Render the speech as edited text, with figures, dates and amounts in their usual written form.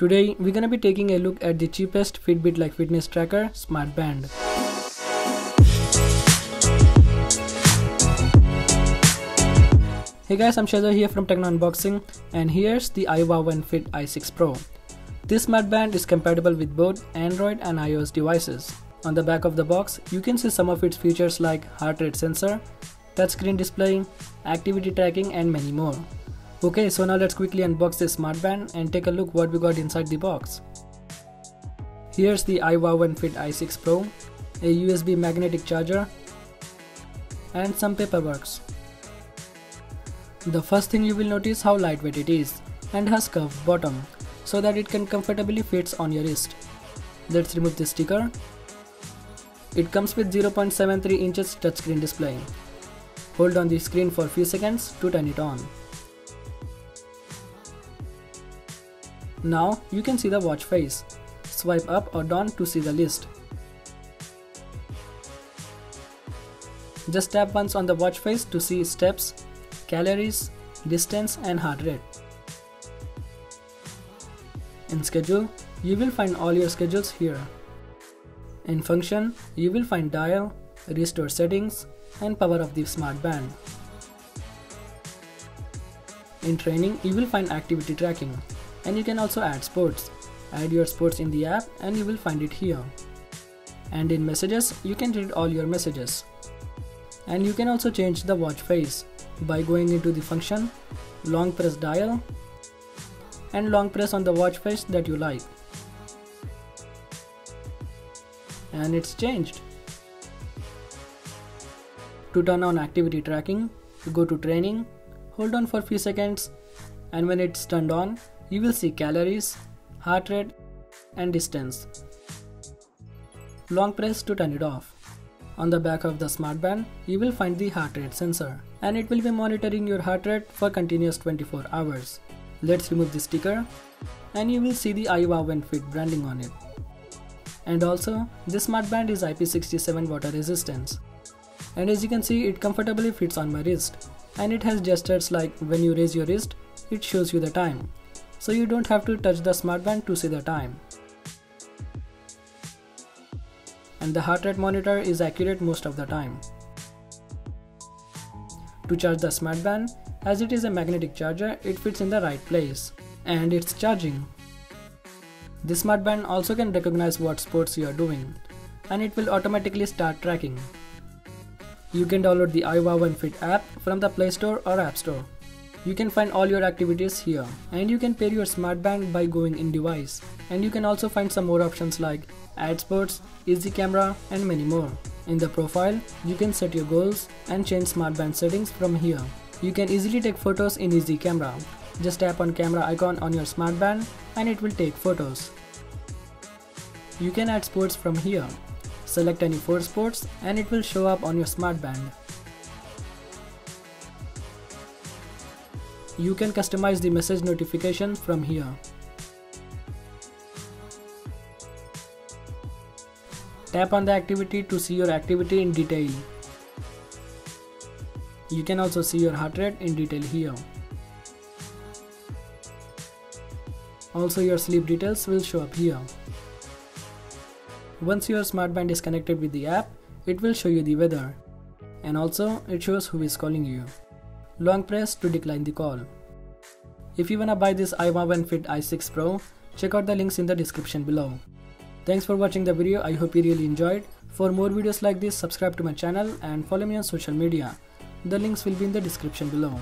Today we're gonna be taking a look at the cheapest Fitbit like fitness tracker smart band. Hey guys, I'm Shaizor here from Techno Unboxing, and here's the iWOWNfit i6 Pro. This smart band is compatible with both Android and iOS devices. On the back of the box, you can see some of its features like heart rate sensor, touchscreen display, activity tracking and many more. Okay, so now let's quickly unbox this smart band and take a look what we got inside the box. Here's the iWOWNfit i6 Pro, a USB magnetic charger and some paperwork. The first thing you will notice how lightweight it is and has curved bottom so that it can comfortably fit on your wrist. Let's remove the sticker. It comes with 0.73 inches touchscreen display. Hold on the screen for a few seconds to turn it on. Now you can see the watch face. Swipe up or down to see the list. Just tap once on the watch face to see steps, calories, distance and heart rate. In schedule, you will find all your schedules here. In function, you will find dial, restore settings and power of the smart band. In training, you will find activity tracking, and you can also add sports. Add your sports in the app and you will find it here. And in messages, you can read all your messages. And you can also change the watch face by going into the function, long press dial and long press on the watch face that you like. And it's changed. To turn on activity tracking, go to training, hold on for a few seconds, and when it's turned on, you will see calories, heart rate and distance. Long press to turn it off. On the back of the smart band, you will find the heart rate sensor, and it will be monitoring your heart rate for continuous 24 hours. Let's remove the sticker and you will see the iWOWNfit branding on it. And also, this smart band is IP67 water resistance. And as you can see, it comfortably fits on my wrist. And it has gestures like when you raise your wrist, it shows you the time. So you don't have to touch the smart band to see the time. And the heart rate monitor is accurate most of the time. To charge the smart band, as it is a magnetic charger, it fits in the right place. And it's charging. This smart band also can recognize what sports you are doing, and it will automatically start tracking. You can download the iWOWNfit app from the Play Store or App Store. You can find all your activities here, and you can pair your smart band by going in device. And you can also find some more options like add sports, easy camera and many more. In the profile, you can set your goals and change smart band settings from here. You can easily take photos in easy camera. Just tap on camera icon on your smart band and it will take photos. You can add sports from here. Select any 4 sports and it will show up on your smart band. You can customize the message notification from here. Tap on the activity to see your activity in detail. You can also see your heart rate in detail here. Also, your sleep details will show up here. Once your smart band is connected with the app, it will show you the weather. And also, it shows who is calling you. Long press to decline the call. If you wanna buy this iWOWNfit i6 Pro, check out the links in the description below. Thanks for watching the video, I hope you really enjoyed. For more videos like this, subscribe to my channel and follow me on social media. The links will be in the description below.